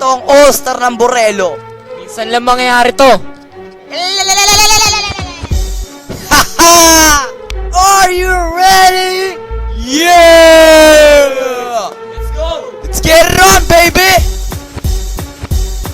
ang all-star ng Borelo. Minsan lang mangyayari to. Haha! Are you ready? Yeah! Let's go! Let's get it on, baby!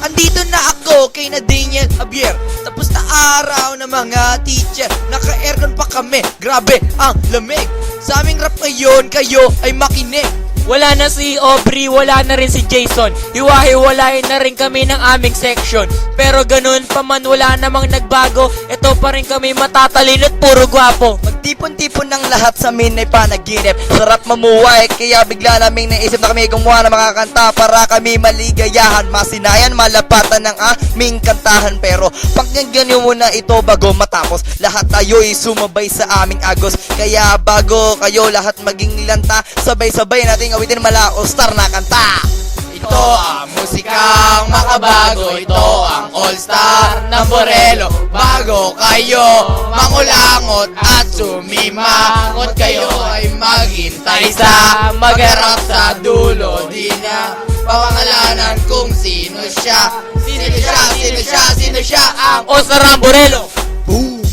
Andito na ako kay na Daniel Javier. Tapos na araw ng mga teacher. Naka-aircon pa kami. Grabe ang lamig. Sa aming rap ngayon, kayo ay makinig. Wala na si Aubrey, wala na rin si Jason. Hiwa-hiwalayin na rin kami ng aming section. Pero ganun pa man, wala namang nagbago. Ito pa rin kami matatalino at puro gwapo. Magtipon-tipon ng lahat sa amin ay panaginip. Sarap mamuhay, kaya bigla naming naisip na kami gumawa ng mga kanta para kami maligayahan, masinayan, malapatan ng aming kantahan. Pero pakinggan nyo muna ito bago matapos. Lahat tayo ay sumabay sa aming agos. Kaya bago kayo lahat maging lanta, sabay-sabay nating awitin mala all-star na kanta. Ito ang musikang makabago, ito ang all-star ng Borelo. Bago kayo mangulangot at sumimangot, kayo ay maghintay sa magharap sa dulo. Di na papangalanan kung sino siya. Sino siya, sino siya, sino siya ang all-star ng Borelo. Boom!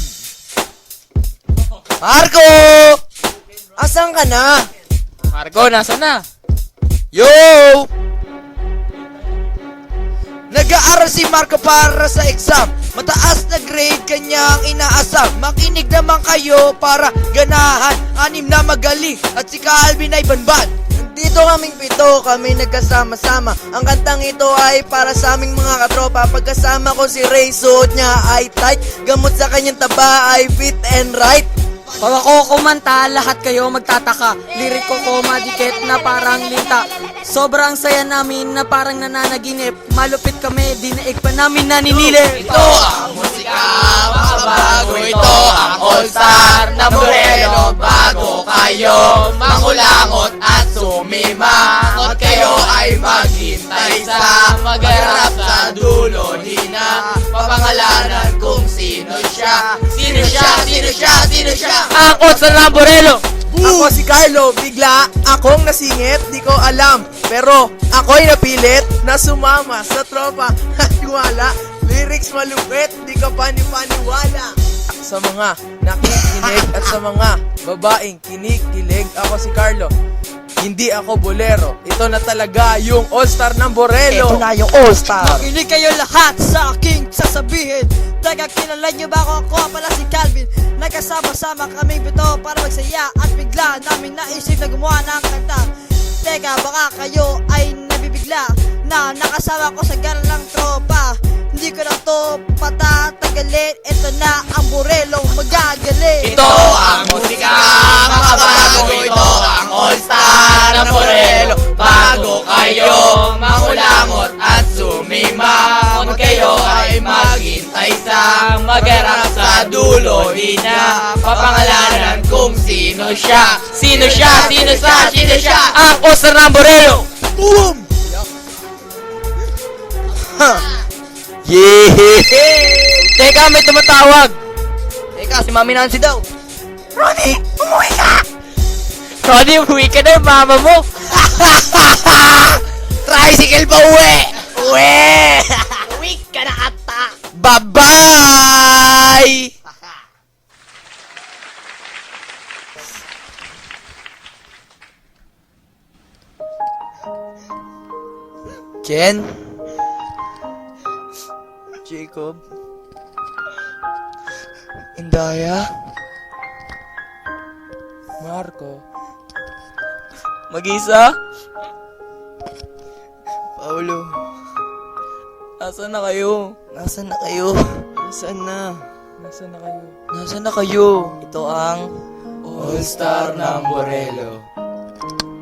Marco! Asan ka na? Marco, nasa na? Yo! Nag-aaral si Marco para sa exam. Mataas na grade kanyang inaasam. Makinig naman kayo para ganahan. 6 na magaling at si Calvin ay banban. Dito kaming 7, kami nagkasama-sama. Ang kantang ito ay para sa aming mga katropa. Pagkasama ko si Ray, suot niya ay tight. Gamot sa kanyang taba ay fit and right. Pag ako kumanta, lahat kayo magtataka. Lirik ko madikit na parang linta. Sobrang saya namin na parang nananaginip. Malupit kami, dinaig pa namin naninilip. Ito ang musika makabago, ito ang all-star ng Borelo. Bago kayo mangulangot at sumimangot, kayo ay maghintay sa magharap sa dulo. Di na papangalanan kung sino siya. Sino siya, sino siya, sino siya. Ang all-star ng Borelo. Ako si Carlo, bigla akong nasingit, di ko alam. Pero ako'y napilit na sumama sa tropa. Wala, lyrics malupit, di ka panipaniwala. Sa mga nakikinig at sa mga babaeng kinikilig, ako si Carlo. Hindi ako bolero. Ito na talaga yung all-star ng Borelo. Ito na yung all-star. Makinig kayo lahat sa aking sasabihin. Teka, kilala nyo ba ako? Ako pala si Calvin. Nagkasama-sama kaming 7 para magsaya. At bigla namin naisip na gumawa ng kanta. Teka, baka kayo ay nabibigla na nakasama ko sa ganalang tropa. Hindi ko na to patatagalin. Ito na ang Borelo magagaling. Ito ang musika makabago, ito ang all-star ng Borelo. Bago kayo mangulangot at sumimangot, kayo ay maghintay sa magharap sa dulo. Di na papangalanan kung sino siya. Sino siya? Sino siya? Sino siya? Ang all-star ng Borelo. Boom! Yeah! Teka, may tumatawag. Teka, si Mami Nancy daw. Ronnie, umuwi ka! Ronnie, umuwi ka na yung mama mo. Tricycle pa uwi! Uwi! Uwi ka na ata. Bye-bye! Ken? Jacob? Indaya? Marco, Mag-isa? Paulo? asan na kayo? Nasaan na kayo? Nasaan na? Nasaan na kayo? Nasaan na kayo? Ito ang All-Star ng Borelo.